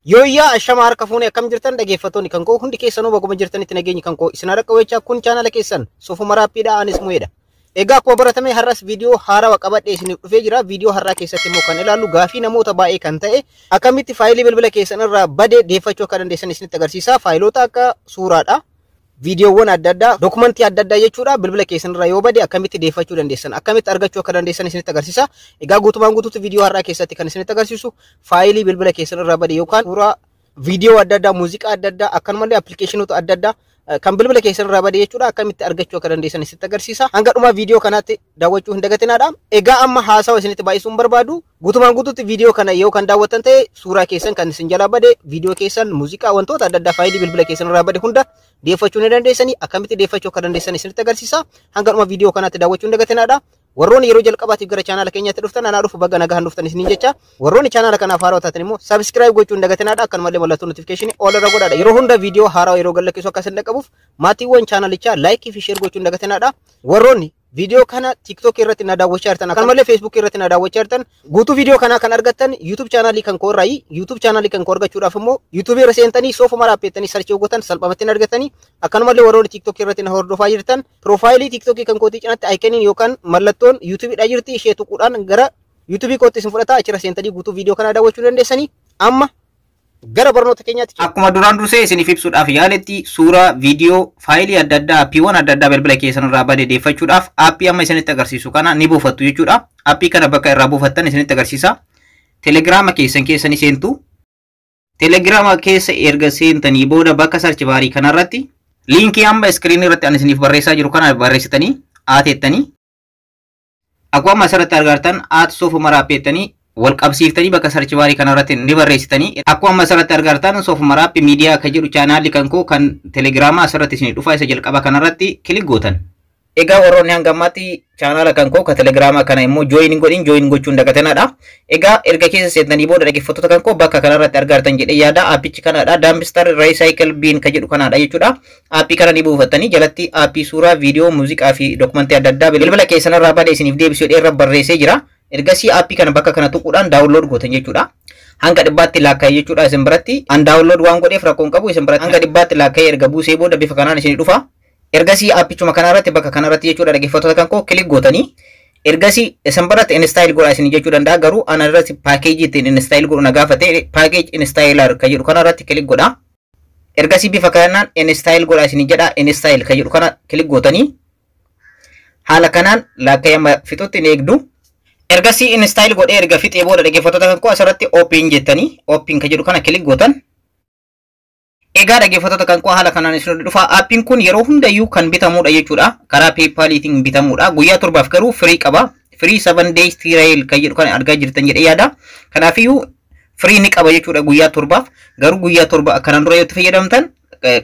Yooyyaa ashama harka fuunee akkam jirtan dhaggeeffattoonni kan koo hundi keessanuu baguma jirtanitti nageenyi kan koo isin harka wechaa kun chaanala keessan Soofuma Raappiidha anis Mu'eedha. Egaa akkuma baratame har'as viidiyoo haarawaa qabadhee isiniif dhufee jira. Viidiyoo har'aa keessatti immoo kan ilaallu gaafii namoota baay'ee kan ta'e akkamitti faayilii bilbila keessan irraa badee deeffachuu akka dandeessan isinitti agarsiisa. Faayiloota akka suuraadha. Viidiyoowwan adda addaa, dokumentii adda addaa jechuudha bilbila keessan irraa yoo bade akkamitti deeffachuu dandeessan, akkamitti argachuu akka dandeessan isinitti agarsiisa. Egaa guutumaan guutuutti viidiyoo har'aa keessatti kan isinitti agarsiisu faayilii bilbila keessan irraa bade yookaan suuraa viidiyoo adda addaa, muuziqaa adda addaa, akkanumallee appilikeeshinoota adda addaa kan bilbila keessan irraa bade jechuudha akkamitti argachuu akka dandeessan isinitti agarsiisa. Hanga dhuma viidiyoo kanaatti daawwachuu hin dagatinaadha. Egaa amma haasawa isinitti baay'isuun barbaadu guutumaan guutuutti viidiyoo kana yoo kan daawwattan ta'e suuraa keessan kan isin jalaa bade, viidiyoo keessan, muuziqaa, wantoota adda addaa faayilii bilbila keessan irraa bade hunda deeffachuu ni dandeessanii, akkamitti deeffachuu akka dandeessan isinitti agarsiisa. Hanga dhuma viidiyoo kanaatti daawwachuu hin dagatinaadha. Warroonni yeroo jalqabaatiif gara chaanala keenyaatti dhuftan anaa dhufu baga nagaan dhuftan isiniin jecha. Warroonni chaanala kanaaf haarawaa taatan immoo subscribe gochuu hin dagatinaadha. Akkanumallee mallattoo notification all irra godhaadha. Yeroo hunda viidiyoo haarawaa yeroo gadhiisu akka isin dhaqqabuuf maatiiwwan chaanalichaa like fi share gochuu hin dagatinaadha. Warroonni viidiyoo kana TikTok irratti na daawwachaa jirtan akkanumallee Facebook irratti na daawwachaa jirtan guutuu viidiyoo kanaa kan argattan YouTube chaanalii kan koo irraa YouTube chaanalii kan koo argachuudhaaf immoo YouTube irra seentanii Soofuma Raappeettanii search gootan salphamatti hin argatanii. Akkanumallee warroonni TikTok irratti na hordofaa jirtan profaayilii TikTok kan kootii cinaatti iconiin yookaan mallattoon YouTube dha jirti ishee tuquudhaan gara YouTube kootti isin fudhata achirra seentanii guutuu viidiyoo kanaa daawwachuu dandeessanii. Amma gara barnoota keenyaatti akkuma duraan dursee isiniif ibsuudhaaf yaaletti suuraa, viidiyoo, faayilii adda addaa, appiiwwan adda addaa bilbila keessan irraa bade deeffachuudhaaf aappii amma isinitti agarsiisu kana ni buufattu jechuudha. Aappii kana bakka irraa buufattan isinitti agarsiisa. Telegiraama keessan ni seentu. Telegiraama keessa erga seentanii booda bakka sarchi baarii kanarratti liinkii amma iskiriinii irratti ani isiniif barreessaa jiru kana barreessitanii aateettanii akkuma asirratti argartan Soofuma Raappeettanii wal qabsiiftanii bakka sarchi baarii kanarratti ni barreessitanii akkuma asirratti argartan Soofuma Raappii miidiyaa akka jedhu chaanaalii kan koo kan telegiraamaa asirratti isin dhufa isa jalqaba kanarratti kilik gootan. Egaa warroonni hanga ammaatti chaanaala kan koo ka telegiraamaa kana immoo jooyin gochuun dagatanaadha. Egaa erga keessa seentanii booda dhaggeeffattoota kan koo bakka kanarratti argartan jedhee yaada aappichi kanaadha. Daambistar Recycle Bin ka jedhu kanaadha jechuudha. Aappii kana ni buufattanii jalatti aappii suuraa, viidiyoo, muuziqaa fi dokumentii adda addaa bilbila keessanirraa bade isiniif deebisuu dheerra barreessee jira. Ergasii aappii kana bakka kana tuquudhaan daawunlood gootan jechuudha. Hanga dhibbaatti laakkaa'ee jechuudha isin biratti. An daawunlood waan godheef rakkoon qabu isin biratti hanga dhibbaatti laakkaa'ee erga buusee booda bifa kanaan isin dhufa. Ergasii aappichuma kanarratti bakka kanarratti jechuudha dhaggeeffattoota kan koo kilik gootanii ergasii isin biratti instaayil godhaa isin jechuu danda'a garuu ana irratti paakeejii ittiin instaayil godhu na gaafate paakeej instaayilar ka jedhu kanarratti kilik godhaa. Ergasii bifa kanaan instaayil godhaa isin jedha instaayil ka jedhu kana kilik gootanii haala kanaan laakkaa'ee amma fixutti ni eegdu. Ergasii instaayil godhee erga fixee booda dhaggeeffattoota kan koo asirratti open jettanii open ka jedhu kana kilik gootan. Egaa dhaggeeffattoota kan koo haala kanaan isin dhufa. Aappiin kun yeroo hundayyuu kan bitamudha jechuudha. Karaa PayPaliitiin bitamudha. Guyyaa 7 garuu firii qaba. Firii 7 days trial kan jedhu kan argaa jirtan jedhee yaada. Kanaafiyyuu firii ni qaba jechuudha guyyaa 7 garuu guyyaa 7 akkanaan dura yoo itti fayyadamtan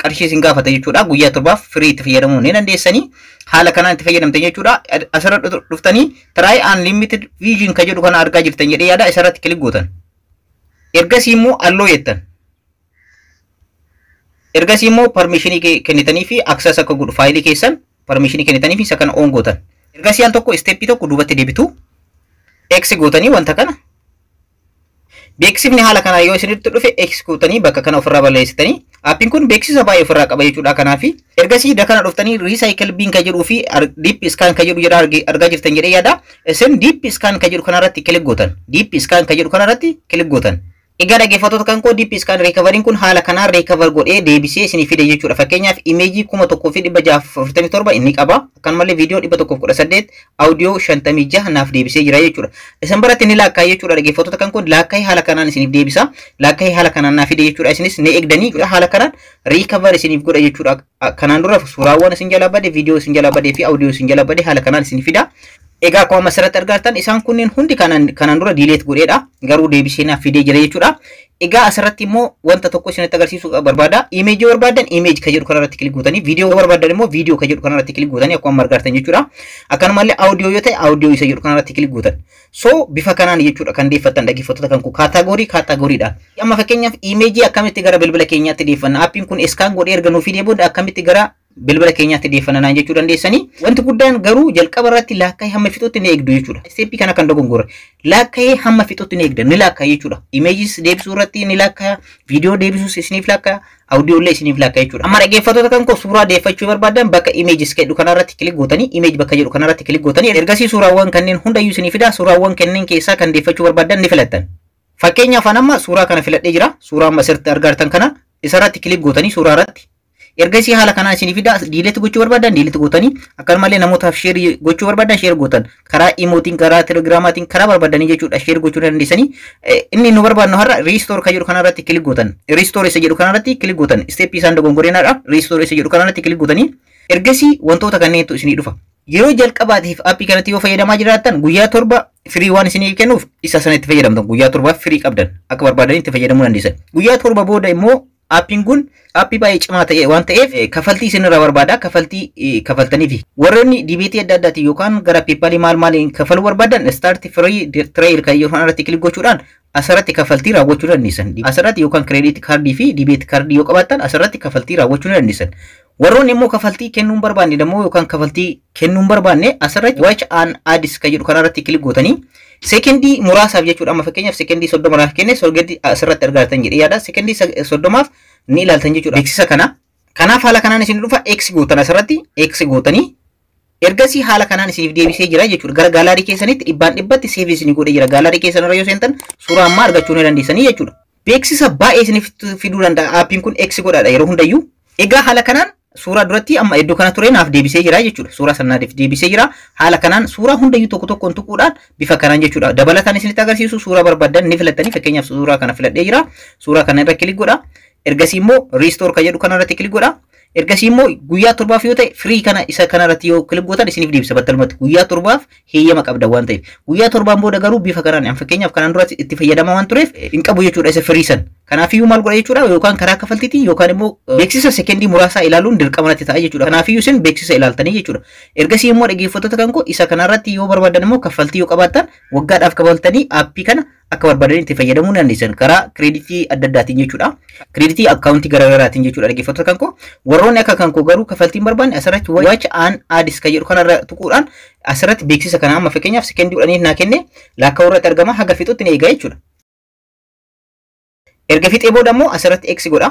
qarshii isin gaafata jechuudha. Guyyaa 7 firii itti fayyadamuu ni dandeessanii. Haala kanaan itti fayyadamtan jechuudha. Asirratti dhuftanii try unlimited vision kan jedhu kana argaa jirtan jedhee yaada. Isarratti kilik gootan. Ergasii immoo alloo jettan. Ergasii immoo permissionii kennitanii fi access akka godhu faayilii keessan permissionii kennitanii fi isa kana on gootan. Ergasii al tokko steppii tokko duubatti deebitu. X gootanii wanta kana. Beeksifni haala kanaa yoo isinitti dhufe X gootanii bakka kana ofirraa balleessitanii. Aappiin kun beeksisa baay'ee ofirraa qaba jechuudha kanaafi. Ergasii kana dhuftanii Recycle Bin ka jedhuu fi Deep Scan ka jedhu jedha argaa jirtan jedhee yaada. Isin Deep Scan ka jedhu kanarratti kilik gootan. Deep Scan ka jedhu kanarratti kilik gootan. Egaa dhaggeeffattoota kan koo Deep Scan Recovery kun haala kanaan recover godhee deebisee isinii fide jechuudha. Fakkeenyaaf imeejii 1647 inni qaba. Akkanumallee viidiyoo 118, audio 56 naaf deebisee jira jechuudha. Isin biratti ni laakkaa'ee jechuudha dhaggeeffattoota kan koo laakkaa'ee haala kanaan isiniif deebisa. Laakkaa'ee haala kanaan naaf fide jechuudha. Isinis ni eegdanii haala kanaan recover isiniif godha jechuudha. Kanaan dura suuraawwan isin jalaa bade, viidiyoo isin jalaa badee fi audio isin jalaa bade haala kanaan isiniif fida. Egaa akkuma asirratti argartan isaan kunneen hundi kanaan dura delete godheedha. Garuu deebisee naaf fidee jira jechuudha. Egaa asirratti immoo wanta tokko isinitti agarsiisuu barbaada. Imeejii barbaadan imeejii ka jedhu kanarratti kilik gootanii, viidiyoo barbaadan immoo viidiyoo ka jedhu kanarratti kilik gootanii akkuma argartan jechuudha. Akkanumallee audio yoo ta'e audio isa jedhu kanarratti kilik gootan. So bifa kanaan jechuudha kan deeffattan dhaggeeffattoota kan koo kaataagoriidhaan. Amma fakkeenyaaf imeejii akkamitti gara bilbila keenyaatti deeffanna. Aappiin kun scan godhee erga nuuf fidee booda akkamitti gara bilbila keenyaatti deeffannaan jechuu dandeessanii. Wanti guddaan garuu jalqaba irratti laakkaa'ee hamma fixuutti ni eegdu jechuudha. Steepii kana kan dogongore laakkaa'ee hamma fixuutti ni eegdan ni laakkaa'e jechuudha. Imeejis deebisuu irratti ni laakkaa'e, viidiyoo deebisuus isiniif laakkaa'e, audio illee isiniif laakkaa'e jechuudha. Amma dhaggeeffattoota kan koo suuraa deeffachuu barbaadan bakka imeejis jedhu kanarratti kilik gootanii imeej bakka jedhu kanarratti kilik gootanii ergasii suuraawwan kanneen hundayyuu isiniif fida. Suuraawwan kanneen keessaa kan deeffachuu barbaadan ni filattan. Fakkeenyaaf amma suuraa kana filadhee jira. Suuraa amma sirriitti argartan kana isarratti kilik gootanii suuraa irratti ergasii haala kanaan isiniif fida. Diileet gochuu barbaadan diileet gootanii akkanumallee namootaaf sheer gochuu barbaadan sheer gootan karaa imootiin karaa telegiraamaatiin karaa barbaadanii jechuudha sheer gochuu dandeessanii. Inni nu barbaadnu har'a riistoor kan jedhu kanarratti kilik gootan riistoor isa jedhu kanarratti kilik gootan steepii isaan dogongoreenaadha. Riistoor isa jedhu kanarratti kilik gootanii ergasii wantoota kanneentu isinii dhufa. Yeroo jalqabaatiif aappii kanatti yoo fayyadamaa jiraattan guyyaa 7 firii waan isinii kennuuf isa sanatti fayyadamtan guyyaa 7 firii qabdan akka barbaadanii itti fayyadamuu dandeessan. Guyyaa 7 booda immoo aappiin kun aappii baay'ee cimaa ta'e waan ta'eef kafaltii isinirraa barbaada. Kafaltii kafaltaniifi warroonni dibeetii adda addaatiin yookaan gara peepaalii maaliin kafaluu barbaadan start free trial kan jedhu kanarratti kilik gochuudhaan asirratti kafaltii raawwachuu dandeessan. Asirratti yookaan kireediit kaardii fi dibeet kaardii yoo qabaattan asirratti kafaltii raawwachuu dandeessan. Warroonni immoo kafaltii kennuun barbaanne immoo yookaan kafaltii kennuun barbaanne asirratti watch and ads kan jedhu kanarratti kilik gootanii sekendii muraasaaf jechuudha. Amma fakkeenyaaf sekendii 30 naaf kenne sorgeetti asirratti argattan jedhee yaada. Sekendii 30 ni ilaaltan jechuudha beeksisa kana. Kanaaf haala kanaan isin dhufa X gootan asirratti X gootanii ergasii haala kanaan isiniif deebisee jira jechuudha. Gara gaalaarii keessanitti dhibbaan dhibbatti seef isinii godhee jira. Gaalaarii keessanirra yoo seentan suuraa ammaa argachuu ni dandeessanii jechuudha. Beeksisa baay'ee isiniif fiduu danda'a. Aappiin kun X godhaadha yeroo hundayyuu. Egaa haala kanaan suuraa duratti amma iddoo kana ture naaf deebisee jira jechuudha. Suuraa sanaaf deebisee jira. Haala kanaan suuraa hundayyuu tokko tokkoon tuquudhaan bifa kanaan jechuudha. Dabalataan isinitti agarsiisu suuraa barbaadan ni filattanii fakkeenyaaf suuraa kana filadhee jira. Suuraa kana irra kilik godha. Ergasii immoo riistoor kan jedhu kana irratti kilik godha. Ergasii immoo guyyaa 7 yoo ta'e firii kana isa kana irratti yoo kilik gootan isiniif deebisa battalumatti guyyaa 7 heeyyama qabda waan ta'eef. Guyyaa 7 booda garuu bifa kanaan fakkeenyaaf kanaan dura itti fayyadamaa waan tureef hin qabu jechuudha isa firii san. Kanaafiyyuu maal godha jechuudha yookaan karaa kafaltiitiin yookaan immoo beeksisa sekendii muraasaa ilaaluun dirqama natti ta'a jechuudha. Kanaafiyyuu isin beeksisa ilaaltanii jechuudha. Ergasii immoo dhaggeeffattoota kan koo isa kanarratti yoo barbaadan immoo kaffaltii yoo qabaattan waggaadhaaf kaffaltanii aappii kana akka barbaadan itti fayyadamuu dandeessan karaa kireeditii adda addaatiin jechuudha. Kireeditii akkaawuntii garaagaraatiin jechuudha dhaggeeffattoota kan koo. Warroonni akka kan koo garuu kaffaltiin barbaanne asirratti watch and ads kan jedhu kanarra tuquudhaan asirratti beeksisa kana amma fakkeenyaaf sekendii 10 naa kenne laakkaa'uu irratti argama haga fixutti ni eegaa jechuudha. Erga fixee booda immoo asirratti X godha.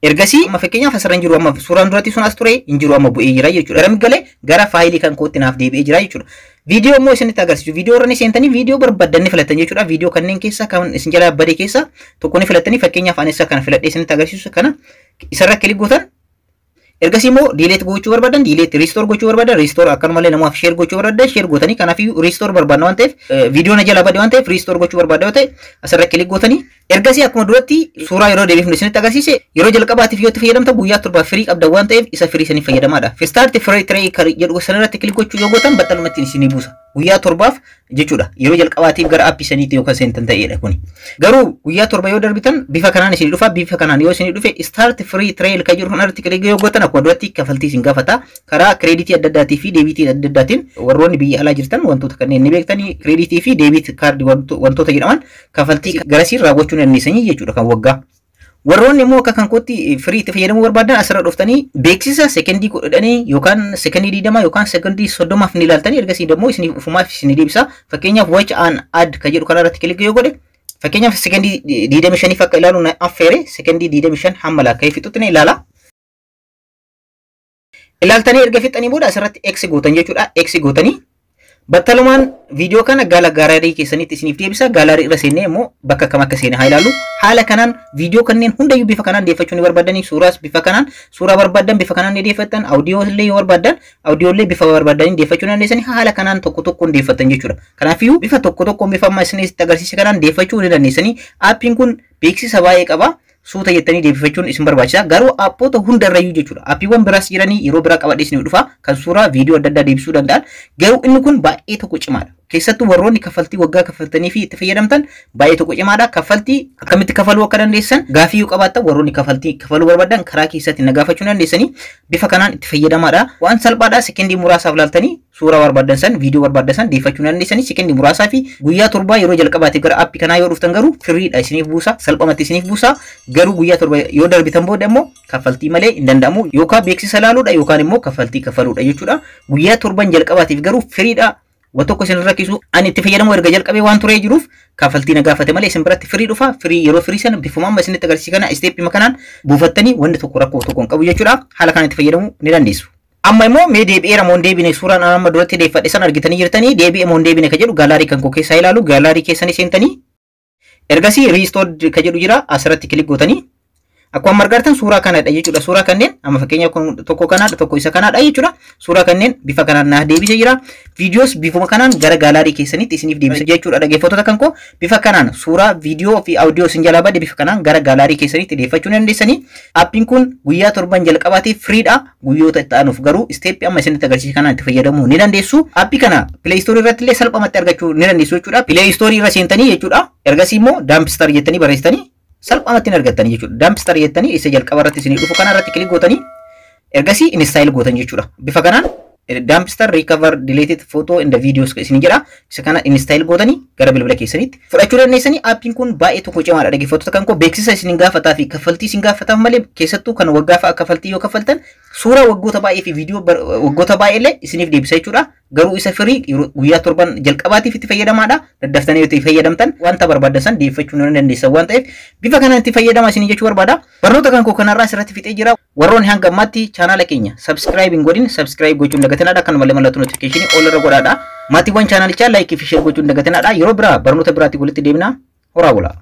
Ergasii amma fakkeenyaaf asirra hin jiru amma suuraan duratti sun as ture hin jiru amma bu'ee jira jechuudha. Gara galee gara faayilii kan kootti naaf deebi'ee jira jechuudha. Viidiyoo immoo isinitti agarsiisu. Viidiyoo irra ni seentanii viidiyoo barbaadan ni filattan jechuudha. Viidiyoo kanneen keessaa kan isin jalaa badee keessaa tokko ni filattanii fakkeenyaaf ani isa kana filadhee isinitti agarsiisu kana isarra kilik gootan. Ergasii immoo diileet gochuu barbaadan diileet riistoor gochuu barbaadan riistoor akkanumallee namaaf sheer gochuu barbaadan sheer gootanii kanaafiyyuu riistoor barbaadna waan ta'eef viidiyoo na jala badee waan ta'eef riistoor gochuu barbaadda yoo ta'e asirra kilik gootanii ergasii akkuma duratti suuraa yeroo deebifnu isinitti agarsiise yeroo jalqabaatiif yoo itti fayyadamtan guyyaa 7 firii qabda waan ta'eef isa firii isiniif fayyadamaadha. Start free trial jedhu sanarratti kilik gochuu yoo gootan battalumatti isinii buusa. Guyyaa 7 jechuudha. Yeroo jalqabaatiif gara aappii saniitti yookaan seentan ta'edha kuni. Garuu guyyaa 7 yoo darbitan bifa kanaan isinii dhufa. Bifa kanaan yoo isinii dhufe start free trial kan jedhu kanarratti kilik yoo gootan akkuma duratti kaffaltii isin gaafata. Karaa kireeditii adda addaatii fi deebiitii adda addaatiin warroonni biyya alaa jirtan wantoota kanneen ni beektanii kireeditii fi deebiit kaardii wantoota jedhaman kaffaltii garasiin raawwachuu dandeessanii jechuudha kan waggaa. Warroonni immoo akka kan kootti firii itti fayyadamuu barbaadan asirra dhuftanii beeksisa sekendii 10 yookaan sekendii 20 yookaan sekendii 30 ni ilaaltanii ergasii immoo isin ufumaaf isin deebisa. Fakkeenyaaf watch and ad kan jedhu kanarratti kilik yoo godhe fakkeenyaaf sekendii 25 akka ilaalu na affeere sekendii 25 hamma laakkaa'ee fixutti ni ilaala. Ilaaltanii erga fixanii booda asirratti X gootan jechuudha. X gootanii battalumaan viidiyoo kana gaalaarii keessanitti isiniif deebisa. Gaalaarii irra seennee immoo bakka kam akka seene haa ilaallu. Haala kanaan viidiyoo kanneen hundayyuu bifa kanaan deeffachuu ni barbaadanii suuraas bifa kanaan suuraa barbaadan bifa kanaan ni deeffattan audio illee yoo barbaadan audio illee bifa barbaadanii deeffachuu dandeessanii haala kanaan tokko tokkoon deeffattan jechuudha. Kanaafiyyuu bifa tokko tokkoon bifa amma isinitti agarsiise kanaan deeffachuu ni dandeessanii. Aappiin kun beeksisa baay'ee qaba. Suuta jettanii deebifachuun isin barbaachisa. Garuu aappoota hundarrayyuu jechuudha. Aappiiwwan biraas jiranii yeroo biraa qabadhee isin dhufa kan suuraa viidiyoo adda addaa deebisuu danda'an. Garuu inni kun baay'ee tokko cimaadha. keessattuu warroonni kaffaltii waggaa kaffaltanii fi itti fayyadamtan baay'ee tokko cimaadha. Kaffaltii akkamitti kafaluu akka dandeessan gaafii yoo qabaattan warroonni kaffaltii kafaluu barbaadan karaa keessatti na gaafachuu dandeessanii bifa kanaan itti fayyadamaadha. Waan salphaadha. Sekendii muraasaaf laaltanii suuraa barbaadan san viidiyoo barbaadan san deeffachuu dandeessanii sekendii muraasaa fi guyyaa torba yeroo jalqabaatiif gara aappii kanaa yoo dhuftan garuu firiidha isiniif buusa, salphamatti isiniif buusa. Garuu guyyaa torba yoo darbitan booda immoo kaffaltii malee hin danda'amu yookaan beeksisa laaluudha yookaan immoo kaffaltii kafaluudha jechuudha. Guyyaa torban jalqabaatiif garuu firiidha. Watokko isin rakkisu ani itti fayyadamu erga jalqabee waan turee jiruuf kaffaltii na gaafate malee isin biratti firii dhufa. Firii yeroo firii sana bifuma amma isinitti agarsiisa kana isteeppii makanaan buufattanii wanti tokko rakkoo tokko hin qabu jechuudha. Haala kanaan itti fayyadamuu ni dandeessu. Amma immoo mee deebi'eera moo hin deebine suuraan amma duratti deeffadhe san argitanii jirtanii deebi'e moo hin deebine ka jedhu gaalaarii kan koo keessaa ilaalu gaalaarii keessanii seentanii ergasii riistood ka jedhu jira asirratti kilik gootanii akkuma argitan suuraa kanadha jechuudha. Suuraa kanneen amma fakkeenya tokko kanaadha tokko isa kanaadha jechuudha. Suuraa kanneen bifa kanaan na deebisee jira. Viidiyoos bifuma kanaan gara gaalaarii keessanitti isiniif deebisa jechuudha. Dhaggeeffattoota kan koo bifa kanaan suuraa viidiyoo fi audio isin jalaa bade bifa kanaan gara gaalaarii keessanitti deeffachuu dandeessanii. Aappiin kun guyyaa torban jalqabaatiif firiidha. Guyyoota itti aanuuf garuu isteeppii amma isinitti agarsiisa kanaan itti fayyadamuu ni dandeessu. Aappii kana Play Store irratti illee salphumatti argachuu ni dandeessu jechuudha. Play Store irra seentanii jechuudha. Ergasii immoo Dumpster jettanii barreessitanii salphamatti argattanii jechuudha. Dumpster jettanii isa jalqaba irratti isinii dhufu kana irratti kilik gootanii ergasii install gootan jechuudha. Bifa kanaan Dumpster recover deleted photo in the videos isinii jedha. Isa kana install gootanii gara bilbila keessanitti fudhachuu dandeessanii. Aappiin kun baay'ee tokko cimaadha. Dhaggeeffattoota kan koo beeksisa isin gaafataa fi kaffaltii isin gaafatan malee keessattuu kan waggaa fa'a kaffaltii yoo kaffaltan suuraa waggoota baay'ee fi viidiyoo waggoota baay'ee illee isiniif deebisa jechuudha. Garuu isa firii guyyaa torban jalqabaatiif itti fayyadamaadha. Daddaftanii itti fayyadamtan wanta barbaadan san deeffachuu ni dandeessan waan ta'eef bifa kanaan itti fayyadamaa isinii jechuu barbaada. Barnoota kan koo kanarraa asirratti fixee jira. Warroonni hanga ammaatti chaanaala keenya subscribe hin godhin subscribe gochuun dagatinaadha. Akkanumallee mallattoo notification all irra godhaadha. Maatiiwwan chaanaalichaa like fi share gochuun dagatinaadha. Yeroo biraa barnoota biraatti walitti deebina. Horaa bulaa.